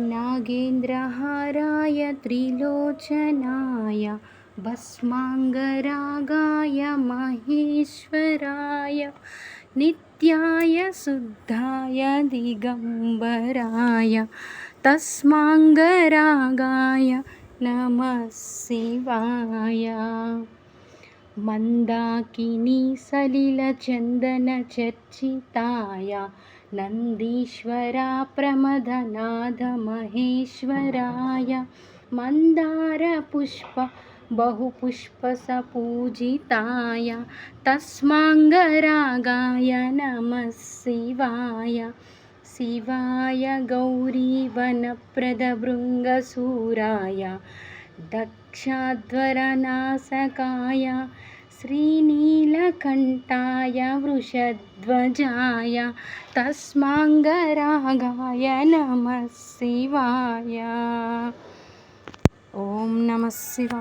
नागेन्द्रहाराय त्रिलोचनाय भस्माङ्गरागाय महेश्वराय नित्याय शुद्धाय दिगम्बराय तस्माङ्गरागाय नमः शिवाय। मंदाकिनी सलिलचन्दनचर्चिताय नन्दीश्वरा प्रमदनाद महेश्वराय मन्दारपुष्प बहुपुष्पसपूजिताय तस्माङ्गरागाय नमः शिवाय। शिवाय गौरीवनप्रदभृङ्गसूराय दक्षाध्वरनाशकाय श्रीनीलकण्ठाय वृषध्वजाय तस्माङ्गरागाय नमः शिवाय। ओम नमः शिवाय।